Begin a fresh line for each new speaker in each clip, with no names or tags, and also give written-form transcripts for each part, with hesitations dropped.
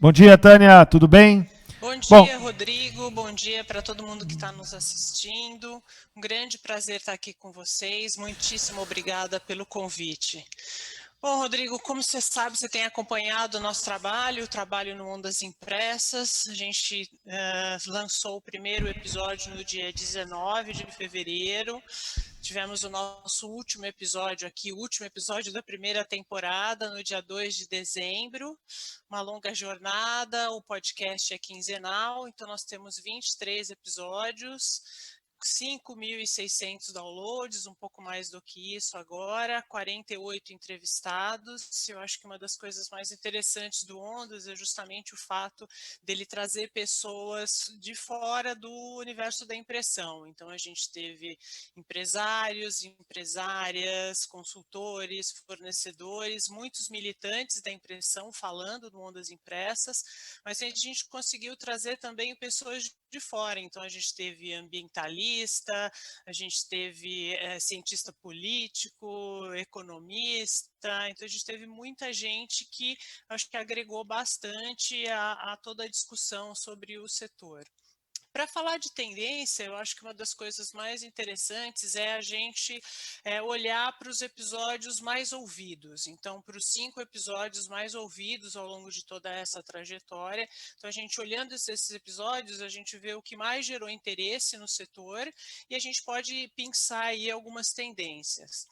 Bom dia, Tânia, tudo bem?
Bom
Bom,
dia, Rodrigo. Bom dia para todo mundo que está nos assistindo. Um grande prazer estar aqui com vocês. Muitíssimo obrigada pelo convite. Bom, Rodrigo, como você sabe, você tem acompanhado o nosso trabalho, o trabalho no Ondas Impressas. A gente lançou o primeiro episódio no dia 19 de fevereiro. Tivemos o nosso último episódio aqui, o último episódio da primeira temporada, no dia 2 de dezembro. Uma longa jornada, o podcast é quinzenal, então nós temos 23 episódios, 5.600 downloads, um pouco mais do que isso agora, 48 entrevistados. Eu acho que uma das coisas mais interessantes do Ondas é justamente o fato dele trazer pessoas de fora do universo da impressão. Então a gente teve empresários, empresárias, consultores, fornecedores, muitos militantes da impressão falando no Ondas Impressas, mas a gente conseguiu trazer também pessoas de fora. Então a gente teve ambientalista, a gente teve cientista político, economista. Então a gente teve muita gente que acho que agregou bastante a toda a discussão sobre o setor. Para falar de tendência, eu acho que uma das coisas mais interessantes é a gente olhar para os episódios mais ouvidos. Então, para os 5 episódios mais ouvidos ao longo de toda essa trajetória. Então, a gente olhando esses episódios, a gente vê o que mais gerou interesse no setor e a gente pode pensar aí algumas tendências.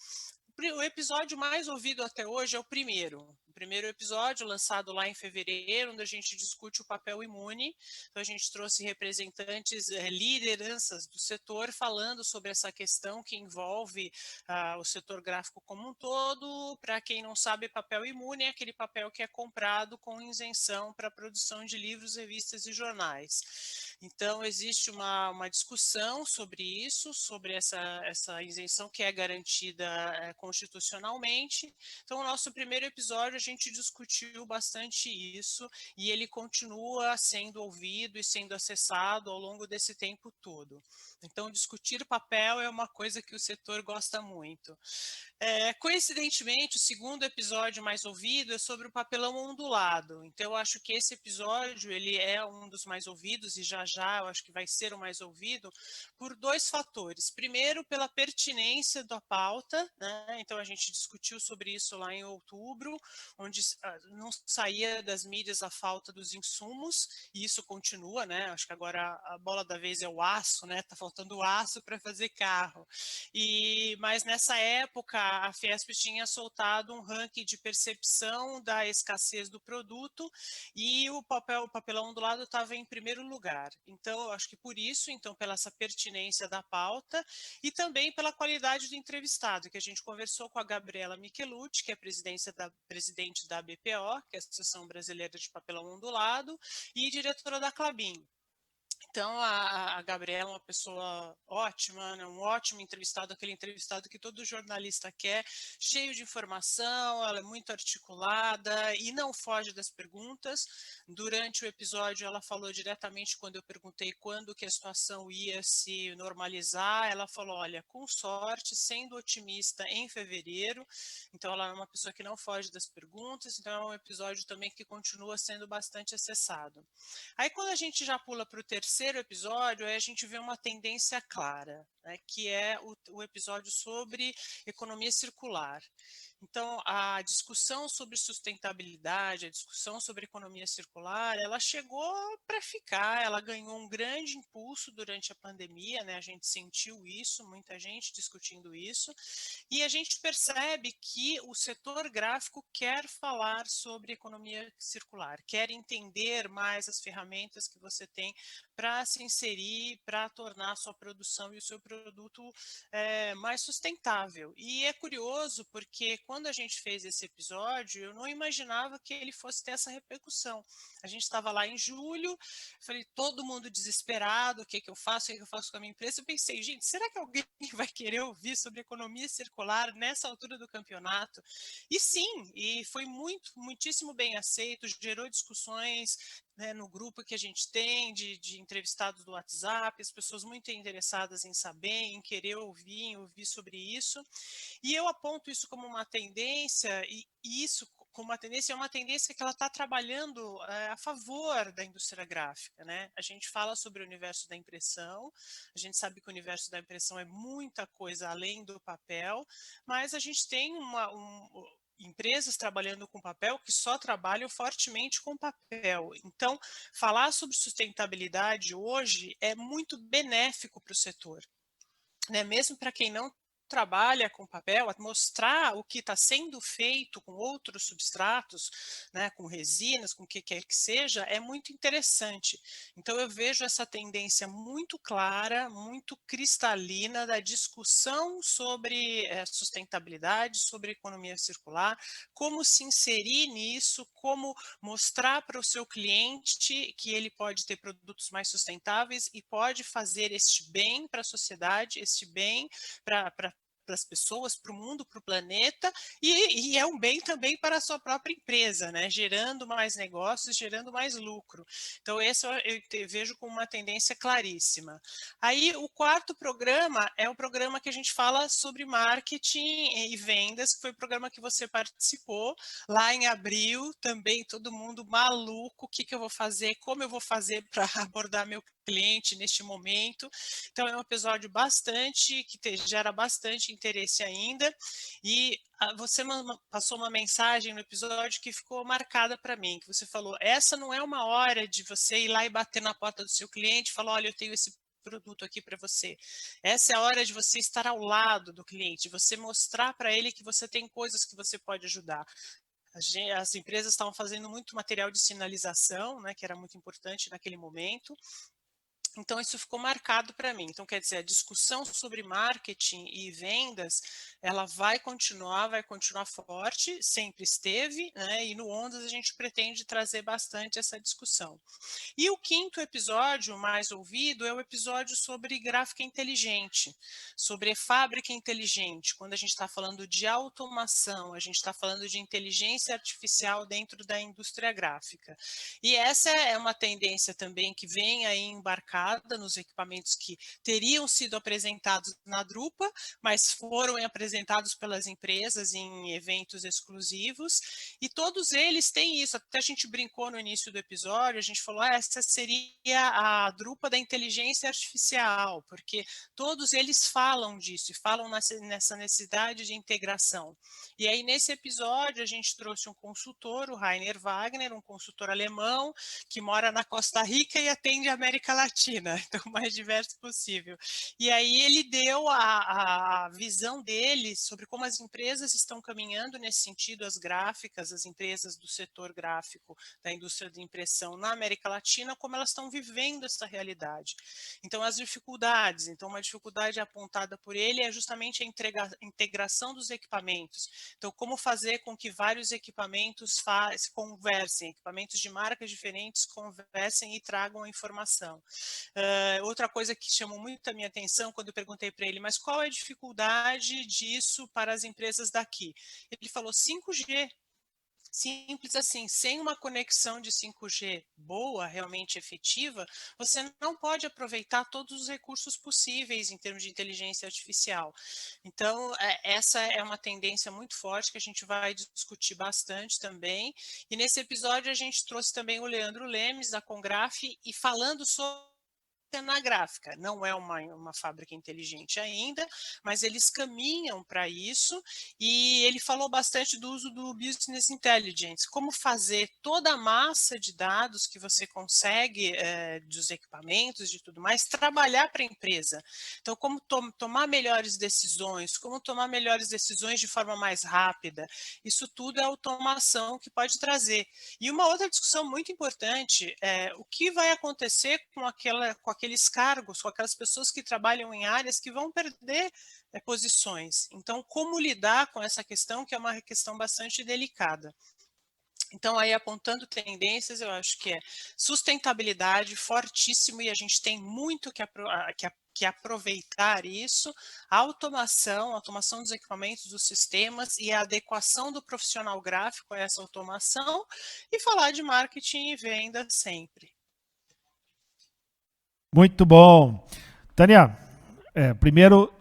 O episódio mais ouvido até hoje é o primeiro. O primeiro episódio, lançado lá em fevereiro, onde a gente discute o papel imune. Então, a gente trouxe representantes, lideranças do setor, falando sobre essa questão que envolve o setor gráfico como um todo. Para quem não sabe, papel imune é aquele papel que é comprado com isenção para a produção de livros, revistas e jornais. Então, existe uma discussão sobre isso, sobre essa isenção que é garantida constitucionalmente. Então, o nosso primeiro episódio, a gente discutiu bastante isso e ele continua sendo ouvido e sendo acessado ao longo desse tempo todo. Então, discutir papel é uma coisa que o setor gosta muito. Coincidentemente, o segundo episódio mais ouvido é sobre o papelão ondulado. Então, eu acho que esse episódio ele é um dos mais ouvidos e já já eu acho que vai ser o mais ouvido por dois fatores. Primeiro, pela pertinência da pauta, né? Então, a gente discutiu sobre isso lá em outubro, onde não saía das mídias a falta dos insumos e isso continua, né? Acho que agora a bola da vez é o aço, né? Tá faltando aço para fazer carro. Mas nessa época a Fiesp tinha soltado um ranking de percepção da escassez do produto e o papelão do lado estava em primeiro lugar. Então, eu acho que por isso, então, pela essa pertinência da pauta e também pela qualidade do entrevistado, que a gente conversou com a Gabriela Michelucci, que é presidente da BPO, que é a Associação Brasileira de Papelão Ondulado, e diretora da Clabin. Então, a Gabriela é uma pessoa ótima, né? Um ótimo entrevistado, aquele entrevistado que todo jornalista quer, cheio de informação, ela é muito articulada e não foge das perguntas. Durante o episódio, ela falou diretamente quando eu perguntei quando que a situação ia se normalizar, ela falou, olha, com sorte, sendo otimista em fevereiro. Então, ela é uma pessoa que não foge das perguntas, então é um episódio também que continua sendo bastante acessado. Aí quando a gente já pula para o terceiro episódio, aí a gente vê uma tendência clara, né, que é o episódio sobre economia circular. Então, a discussão sobre sustentabilidade, a discussão sobre economia circular, ela chegou para ficar, ela ganhou um grande impulso durante a pandemia, né? A gente sentiu isso, muita gente discutindo isso, e a gente percebe que o setor gráfico quer falar sobre economia circular, quer entender mais as ferramentas que você tem para se inserir, para tornar a sua produção e o seu produto mais sustentável. E é curioso porque quando a gente fez esse episódio, eu não imaginava que ele fosse ter essa repercussão. A gente estava lá em julho, falei, todo mundo desesperado, o que, que eu faço, o que, que eu faço com a minha empresa? Eu pensei, gente, será que alguém vai querer ouvir sobre economia circular nessa altura do campeonato? E sim, e foi muitíssimo bem aceito, gerou discussões, né, no grupo que a gente tem de entrevistados do WhatsApp, as pessoas muito interessadas em saber, em querer ouvir sobre isso. E eu aponto isso como uma tendência, e isso como uma tendência, é uma tendência que ela está trabalhando a favor da indústria gráfica, né? A gente fala sobre o universo da impressão, a gente sabe que o universo da impressão é muita coisa além do papel, mas a gente tem empresas trabalhando com papel que só trabalham fortemente com papel. Então, falar sobre sustentabilidade hoje é muito benéfico para o setor, né? Mesmo para quem não trabalha com papel, mostrar o que está sendo feito com outros substratos, né, com resinas, com o que quer que seja, é muito interessante. Então eu vejo essa tendência muito clara, muito cristalina da discussão sobre sustentabilidade, sobre economia circular, como se inserir nisso, como mostrar para o seu cliente que ele pode ter produtos mais sustentáveis e pode fazer este bem para a sociedade, este bem para as pessoas, para o mundo, para o planeta, e é um bem também para a sua própria empresa, né? Gerando mais negócios, gerando mais lucro. Então, esse eu vejo como uma tendência claríssima. Aí, o quarto programa é o programa que a gente fala sobre marketing e vendas, que foi o programa que você participou lá em abril, também todo mundo maluco, o que eu vou fazer, como eu vou fazer para abordar meu cliente neste momento. Então, é um episódio que gera bastante interesse ainda, e você passou uma mensagem no episódio que ficou marcada para mim, que você falou, essa não é uma hora de você ir lá e bater na porta do seu cliente e falar, olha, eu tenho esse produto aqui para você. Essa é a hora de você estar ao lado do cliente, você mostrar para ele que você tem coisas que você pode ajudar. As empresas estavam fazendo muito material de sinalização, né, que era muito importante naquele momento. Então, isso ficou marcado para mim. Então, quer dizer, a discussão sobre marketing e vendas, ela vai continuar forte, sempre esteve, né? E no Ondas a gente pretende trazer bastante essa discussão. E o quinto episódio, mais ouvido, é o episódio sobre gráfica inteligente, sobre fábrica inteligente. Quando a gente está falando de automação, a gente está falando de inteligência artificial dentro da indústria gráfica. E essa é uma tendência também que vem aí embarcada nos equipamentos que teriam sido apresentados na Drupa, mas foram apresentados pelas empresas em eventos exclusivos, e todos eles têm isso. Até a gente brincou no início do episódio, a gente falou, essa seria a Drupa da inteligência artificial, porque todos eles falam disso, e falam nessa necessidade de integração. E aí, nesse episódio, a gente trouxe um consultor, o Rainer Wagner, um consultor alemão, que mora na Costa Rica e atende a América Latina, então o mais diverso possível. E aí ele deu a visão dele sobre como as empresas estão caminhando nesse sentido, as gráficas, as empresas do setor gráfico, da indústria de impressão na América Latina, como elas estão vivendo essa realidade. Então, as dificuldades, então uma dificuldade apontada por ele é justamente a integração dos equipamentos. Então, como fazer com que vários equipamentos conversem, equipamentos de marcas diferentes conversem e tragam a informação. Outra coisa que chamou muito a minha atenção quando eu perguntei para ele, mas qual é a dificuldade disso para as empresas daqui? Ele falou 5G. Simples assim, sem uma conexão de 5G boa, realmente efetiva, você não pode aproveitar todos os recursos possíveis em termos de inteligência artificial. Então, essa é uma tendência muito forte que a gente vai discutir bastante também. E nesse episódio a gente trouxe também o Leandro Lemes, da Congraf, e falando sobre na gráfica. Não é uma fábrica inteligente ainda, mas eles caminham para isso, e ele falou bastante do uso do Business Intelligence, como fazer toda a massa de dados que você consegue dos equipamentos, de tudo mais, trabalhar para a empresa. Então, como tomar melhores decisões, como tomar melhores decisões de forma mais rápida, isso tudo é automação que pode trazer. E uma outra discussão muito importante é o que vai acontecer com aqueles cargos, com aquelas pessoas que trabalham em áreas que vão perder posições. Então, como lidar com essa questão, que é uma questão bastante delicada. Então, aí apontando tendências, eu acho que é sustentabilidade fortíssimo e a gente tem muito que aproveitar isso, a automação dos equipamentos, dos sistemas e a adequação do profissional gráfico a essa automação e falar de marketing e venda sempre.
Muito bom. Tânia, primeiro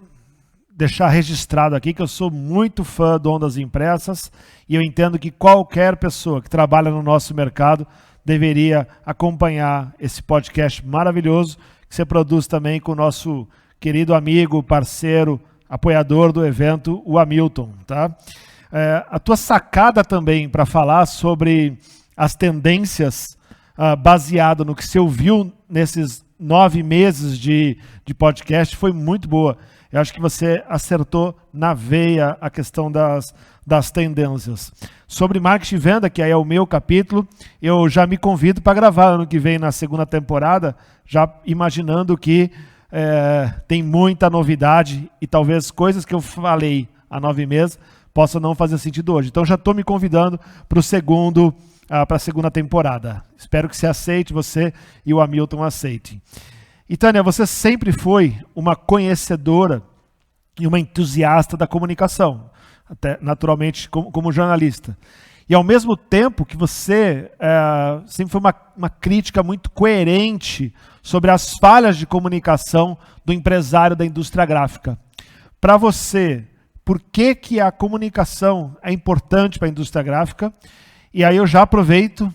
deixar registrado aqui que eu sou muito fã do Ondas Impressas e eu entendo que qualquer pessoa que trabalha no nosso mercado deveria acompanhar esse podcast maravilhoso que você produz também com o nosso querido amigo, parceiro, apoiador do evento, o Hamilton, tá? A tua sacada também para falar sobre as tendências baseado no que você ouviu nesses 9 meses de podcast foi muito boa. Eu acho que você acertou na veia a questão das tendências. Sobre marketing e venda, que aí é o meu capítulo, eu já me convido para gravar ano que vem na segunda temporada, já imaginando que tem muita novidade e talvez coisas que eu falei há 9 meses possam não fazer sentido hoje. Então já estou me convidando para a segunda temporada. Espero que você aceite, você e o Hamilton aceitem. E Tânia, você sempre foi uma conhecedora e uma entusiasta da comunicação, até naturalmente como jornalista. E ao mesmo tempo que você sempre foi uma crítica muito coerente sobre as falhas de comunicação do empresário da indústria gráfica. Para você, por que a comunicação é importante para a indústria gráfica? E aí eu já aproveito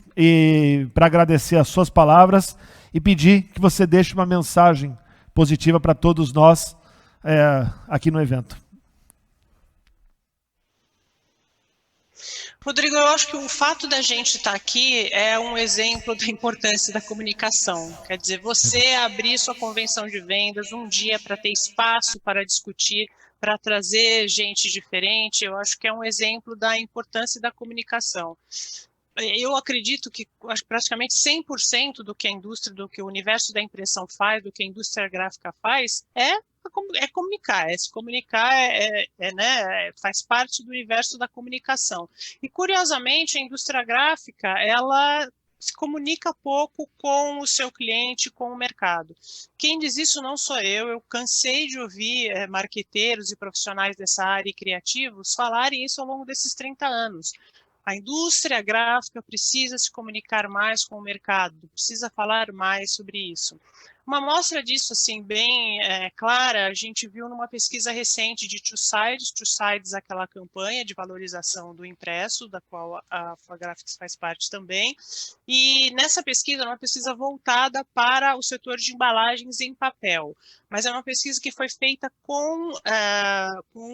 para agradecer as suas palavras e pedir que você deixe uma mensagem positiva para todos nós aqui no evento.
Rodrigo, eu acho que o fato da gente estar aqui é um exemplo da importância da comunicação. Quer dizer, você abrir sua convenção de vendas um dia para ter espaço para discutir, para trazer gente diferente, eu acho que é um exemplo da importância da comunicação. Eu acredito que praticamente 100% do que a indústria, do que o universo da impressão faz, do que a indústria gráfica faz, comunicar. Se comunicar né, faz parte do universo da comunicação. E, curiosamente, a indústria gráfica, ela se comunica pouco com o seu cliente, com o mercado. Quem diz isso não sou eu cansei de ouvir marqueteiros e profissionais dessa área e criativos falarem isso ao longo desses 30 anos. A indústria gráfica precisa se comunicar mais com o mercado, precisa falar mais sobre isso. Uma amostra disso, assim, bem clara, a gente viu numa pesquisa recente de Two Sides, aquela campanha de valorização do impresso, da qual a Fagraphics faz parte também, e nessa pesquisa, uma pesquisa voltada para o setor de embalagens em papel, mas é uma pesquisa que foi feita com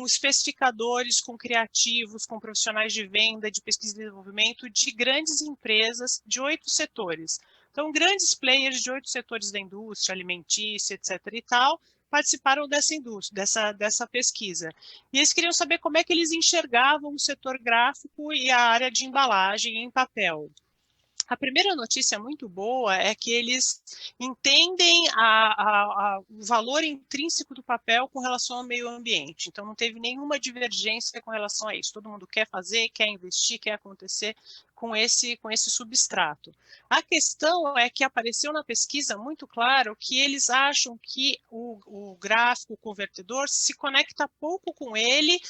especificadores, com criativos, com profissionais de venda, de pesquisa e desenvolvimento de grandes empresas de 8 setores. Então, grandes players de 8 setores da indústria, alimentícia, etc. e tal, participaram dessa pesquisa. E eles queriam saber como é que eles enxergavam o setor gráfico e a área de embalagem em papel. A primeira notícia muito boa é que eles entendem o valor intrínseco do papel com relação ao meio ambiente. Então, não teve nenhuma divergência com relação a isso. Todo mundo quer fazer, quer investir, quer acontecer com esse substrato. A questão é que apareceu na pesquisa muito claro que eles acham que o gráfico, o convertedor, se conecta pouco com ele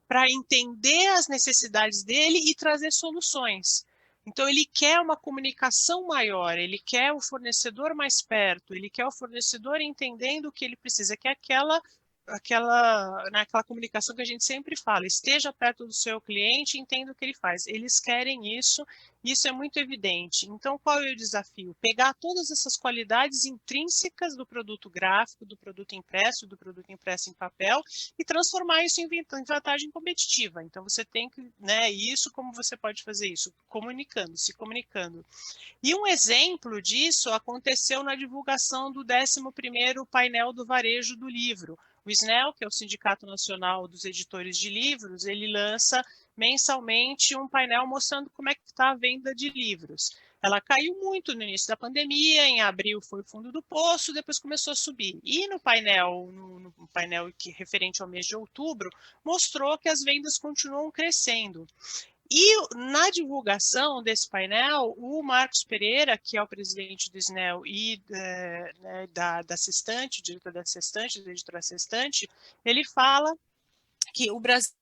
para entender as necessidades dele e trazer soluções. Então, ele quer uma comunicação maior, ele quer o fornecedor mais perto, ele quer o fornecedor entendendo o que ele precisa, que é aquela comunicação que a gente sempre fala, esteja perto do seu cliente e entenda o que ele faz. Eles querem isso é muito evidente. Então, qual é o desafio? Pegar todas essas qualidades intrínsecas do produto gráfico, do produto impresso em papel, e transformar isso em vantagem competitiva. Então, você tem que, isso, como você pode fazer isso? Se comunicando. E um exemplo disso aconteceu na divulgação do 11º painel do varejo do livro. O SNEL, que é o Sindicato Nacional dos Editores de Livros, ele lança mensalmente um painel mostrando como é que está a venda de livros. Ela caiu muito no início da pandemia, em abril foi o fundo do poço, depois começou a subir. E no painel referente ao mês de outubro, mostrou que as vendas continuam crescendo. E na divulgação desse painel, o Marcos Pereira, que é o presidente do SNEL e né, da Sextante, diretor da Sextante, da editora Sextante, ele fala que o brasileiro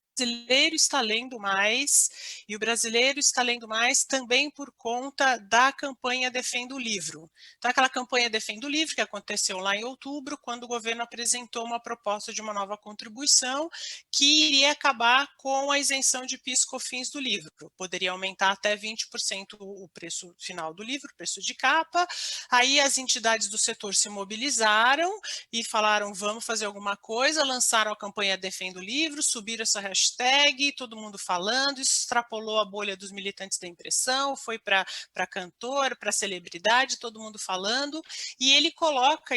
está lendo mais, e o brasileiro está lendo mais também por conta da campanha Defenda o Livro. Então, aquela campanha Defenda o Livro, que aconteceu lá em outubro, quando o governo apresentou uma proposta de uma nova contribuição que iria acabar com a isenção de PIS e COFINS do livro. Poderia aumentar até 20% o preço final do livro, o preço de capa. Aí as entidades do setor se mobilizaram e falaram, vamos fazer alguma coisa, lançaram a campanha Defenda o Livro, subiram essa hashtag, todo mundo falando, isso extrapolou a bolha dos militantes da impressão, foi para cantor, para celebridade, todo mundo falando, e ele coloca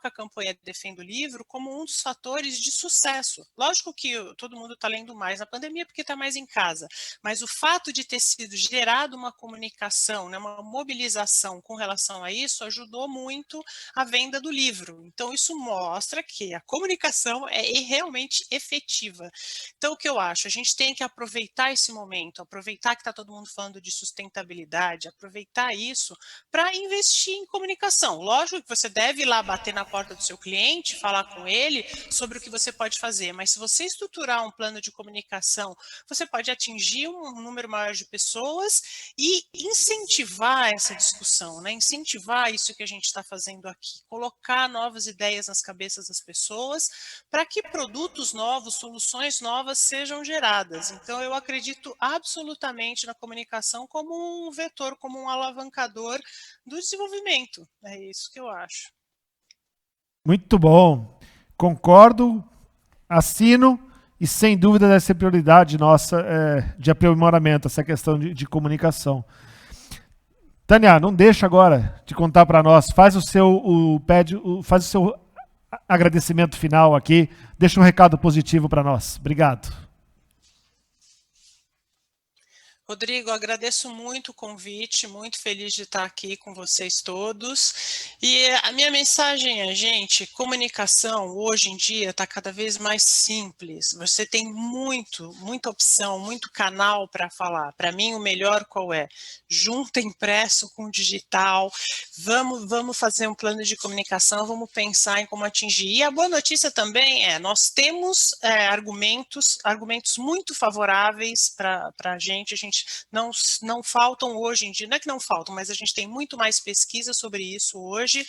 a campanha Defenda o Livro como um dos fatores de sucesso. Lógico que todo mundo está lendo mais na pandemia porque está mais em casa, mas o fato de ter sido gerado uma comunicação, né, uma mobilização com relação a isso, ajudou muito a venda do livro. Então, isso mostra que a comunicação é realmente efetiva. Então, o que eu acho? A gente tem que aproveitar esse momento, aproveitar que está todo mundo falando de sustentabilidade, aproveitar isso para investir em comunicação. Lógico que você deve ir lá bater na porta do seu cliente, falar com ele sobre o que você pode fazer, mas se você estruturar um plano de comunicação, você pode atingir um número maior de pessoas e incentivar essa discussão, né? Incentivar isso que a gente está fazendo aqui, colocar novas ideias nas cabeças das pessoas para que produtos novos, soluções novas sejam geradas. Então, eu acredito absolutamente na comunicação como um vetor, como um alavancador do desenvolvimento. É isso que eu acho.
Muito bom. Concordo, assino e sem dúvida deve ser prioridade nossa de aprimoramento, essa questão de comunicação. Tânia, não deixa agora de contar para nós. Faz o faz o seu agradecimento final aqui. Deixa um recado positivo para nós. Obrigado.
Rodrigo, agradeço muito o convite, muito feliz de estar aqui com vocês todos. E a minha mensagem é, gente, comunicação hoje em dia está cada vez mais simples. Você tem muita opção, muito canal para falar. Para mim, o melhor qual é? Junta impresso com digital. Vamos fazer um plano de comunicação, vamos pensar em como atingir. E a boa notícia também é, nós temos argumentos muito favoráveis para a gente não faltam hoje em dia, não é que não faltam, mas a gente tem muito mais pesquisa sobre isso hoje,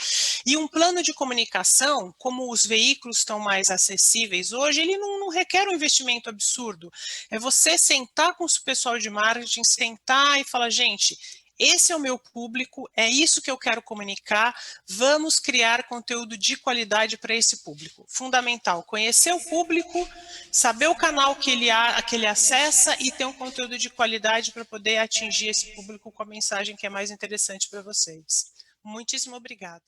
e um plano de comunicação, como os veículos estão mais acessíveis hoje, ele não requer um investimento absurdo, é você sentar com o pessoal de marketing, sentar e falar, gente, esse é o meu público, é isso que eu quero comunicar, vamos criar conteúdo de qualidade para esse público. Fundamental, conhecer o público, saber o canal que ele acessa e ter um conteúdo de qualidade para poder atingir esse público com a mensagem que é mais interessante para vocês. Muitíssimo obrigada.